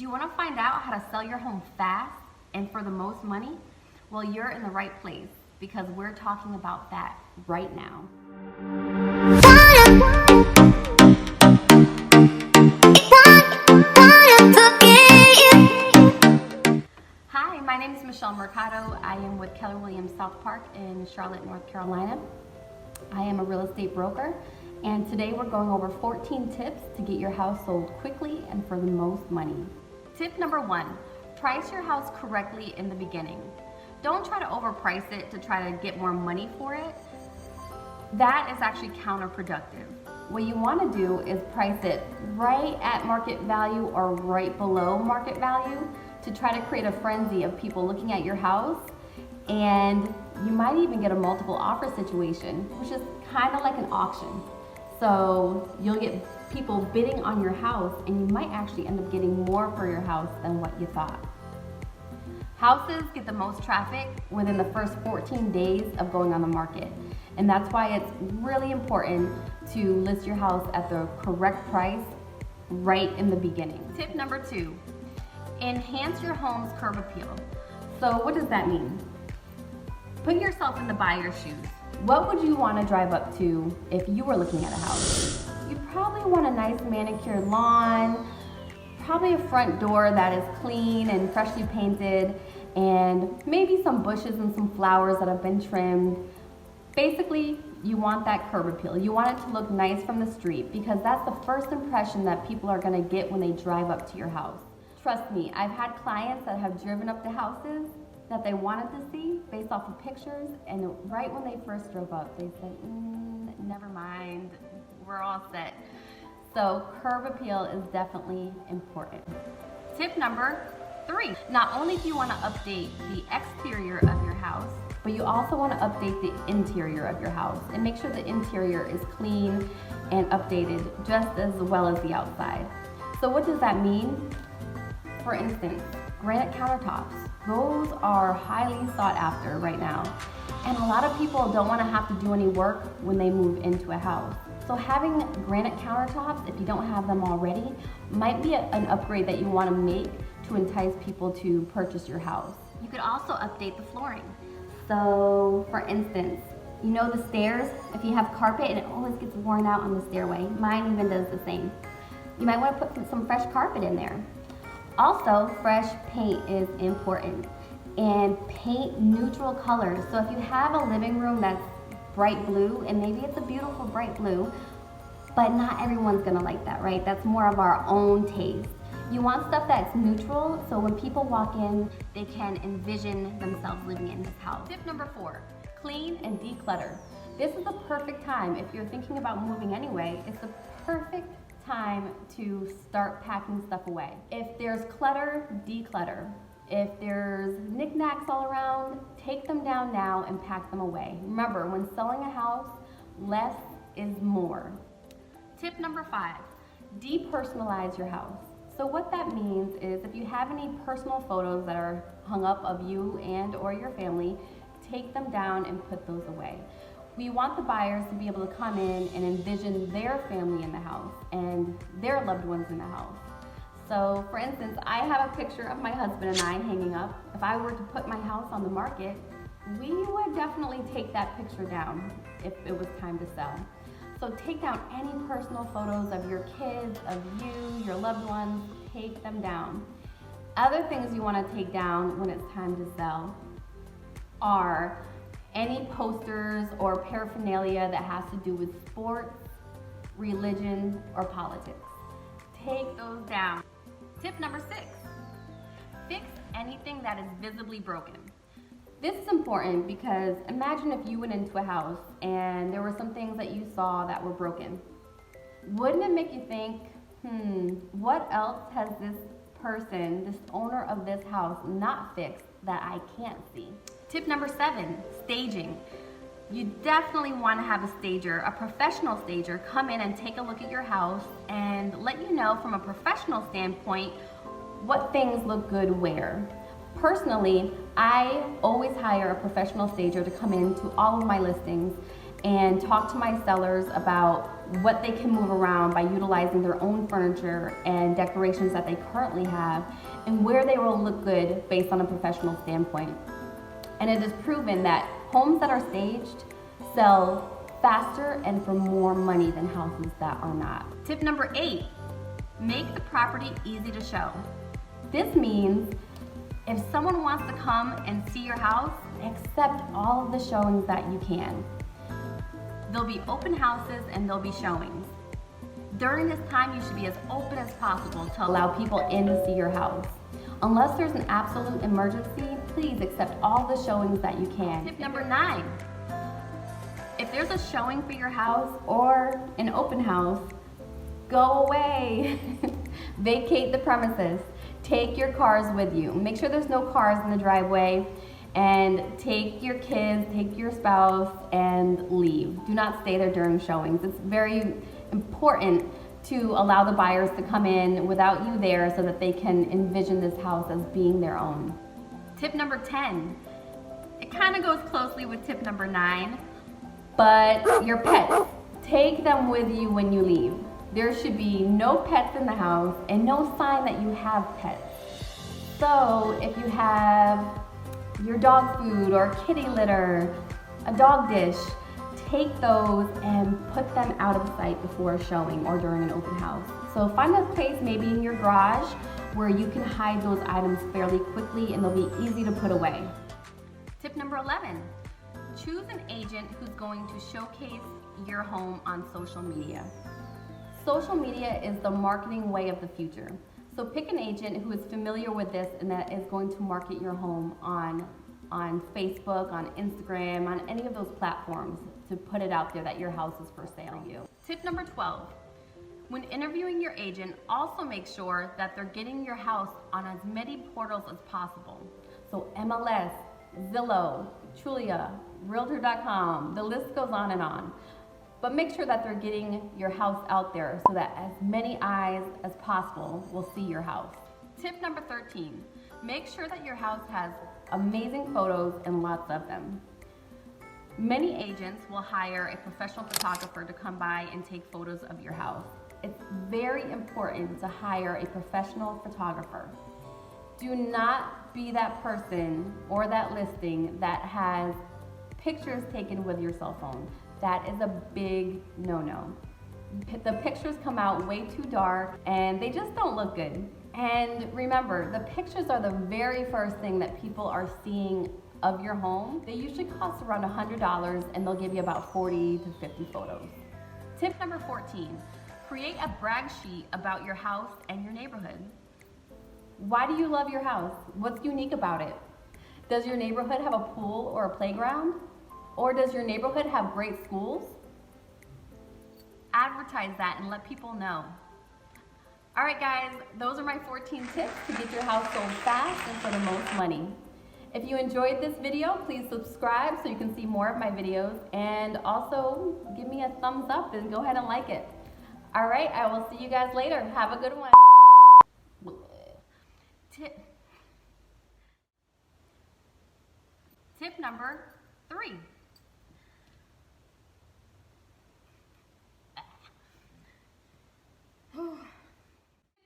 Do you want to find out how to sell your home fast and for the most money? Well, you're in the right place because we're talking about that right now. Hi, my name is Michelle Mercado. I am with Keller Williams Southpark in Charlotte, North Carolina. I am a real estate broker, and today we're going over 14 tips to get your house sold quickly and for the most money. Tip number 1, price your house correctly in the beginning. Don't try to overprice it to try to get more money for it. That is actually counterproductive. What you want to do is price it right at market value or right below market value to try to create a frenzy of people looking at your house, and you might even get a multiple offer situation, which is kind of like an auction. So you'll get people bidding on your house, and you might actually end up getting more for your house than what you thought. Houses get the most traffic within the first 14 days of going on the market. And that's why it's really important to list your house at the correct price right in the beginning. Tip number 2, enhance your home's curb appeal. So what does that mean? Put yourself in the buyer's shoes. What would you want to drive up to if you were looking at a house? You probably want a nice manicured lawn, probably a front door that is clean and freshly painted, and maybe some bushes and some flowers that have been trimmed. Basically, you want that curb appeal. You want it to look nice from the street because that's the first impression that people are going to get when they drive up to your house. Trust me, I've had clients that have driven up to houses that they wanted to see based off of pictures, and right when they first drove up, they said, never mind, we're all set. So curb appeal is definitely important. Tip number 3, not only do you want to update the exterior of your house, but you also want to update the interior of your house and make sure the interior is clean and updated just as well as the outside. So what does that mean? For instance, granite countertops. Those are highly sought after right now. And a lot of people don't want to have to do any work when they move into a house. So having granite countertops, if you don't have them already, might be an upgrade that you want to make to entice people to purchase your house. You could also update the flooring. So for instance, you know the stairs, if you have carpet and it always gets worn out on the stairway, mine even does the same. You might want to put some fresh carpet in there. Also, fresh paint is important, and paint neutral colors. So if you have a living room that's bright blue, and maybe it's a beautiful bright blue, but not everyone's gonna like that, right? That's more of our own taste. You want stuff that's neutral, so when people walk in, they can envision themselves living in this house. Tip number 4, clean and declutter. This is the perfect time, if you're thinking about moving anyway, it's the perfect time to start packing stuff away. If there's clutter, declutter. If there's knickknacks all around, take them down now and pack them away. Remember, when selling a house, less is more. Tip number 5, depersonalize your house. So what that means is if you have any personal photos that are hung up of you and or your family, take them down and put those away. We want the buyers to be able to come in and envision their family in the house and their loved ones in the house. So for instance, I have a picture of my husband and I hanging up. If I were to put my house on the market, we would definitely take that picture down if it was time to sell. So take down any personal photos of your kids, of you, your loved ones, take them down. Other things you want to take down when it's time to sell are any posters or paraphernalia that has to do with sports, religion, or politics. Take those down. Tip number 6, fix anything that is visibly broken. This is important because imagine if you went into a house and there were some things that you saw that were broken. Wouldn't it make you think, what else has this person, this owner of this house, not fixed that I can't see? Tip number 7, staging. You definitely want to have a stager, a professional stager, come in and take a look at your house and let you know from a professional standpoint what things look good where. Personally, I always hire a professional stager to come into all of my listings and talk to my sellers about what they can move around by utilizing their own furniture and decorations that they currently have, and where they will look good based on a professional standpoint. And it is proven that homes that are staged sell faster and for more money than houses that are not. Tip number 8, make the property easy to show. This means if someone wants to come and see your house, accept all of the showings that you can. There'll be open houses and there'll be showings. During this time, you should be as open as possible to allow people in to see your house. Unless there's an absolute emergency, please accept all the showings that you can. Tip number 9, if there's a showing for your house or an open house, go away. Vacate the premises. Take your cars with you. Make sure there's no cars in the driveway, and take your kids, take your spouse, and leave. Do not stay there during showings. It's very important to allow the buyers to come in without you there so that they can envision this house as being their own. Tip number 10, it kind of goes closely with tip number 9, but your pets, take them with you when you leave. There should be no pets in the house and no sign that you have pets. So if you have your dog food or kitty litter, a dog dish, take those and put them out of sight before a showing or during an open house. So find a place maybe in your garage where you can hide those items fairly quickly and they'll be easy to put away. Tip number 11, choose an agent who's going to showcase your home on social media. Social media is the marketing way of the future. So pick an agent who is familiar with this and that is going to market your home on Facebook, on Instagram, on any of those platforms to put it out there that your house is for sale. Tip number 12, when interviewing your agent, also make sure that they're getting your house on as many portals as possible. So MLS, Zillow, Trulia, Realtor.com, the list goes on and on. But make sure that they're getting your house out there so that as many eyes as possible will see your house. Tip number 13, make sure that your house has amazing photos and lots of them. Many agents will hire a professional photographer to come by and take photos of your house. It's very important to hire a professional photographer. Do not be that person or that listing that has pictures taken with your cell phone. That is a big no-no. The pictures come out way too dark and they just don't look good. And remember, the pictures are the very first thing that people are seeing of your home. They usually cost around $100 and they'll give you about 40 to 50 photos. Tip number 14, create a brag sheet about your house and your neighborhood. Why do you love your house? What's unique about it? Does your neighborhood have a pool or a playground? Or does your neighborhood have great schools? Advertise that and let people know. All right guys, those are my 14 tips to get your house sold fast and for the most money. If you enjoyed this video, please subscribe so you can see more of my videos, and also give me a thumbs up and go ahead and like it. All right, I will see you guys later. Have a good one. Tip number 3.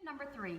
Number 3,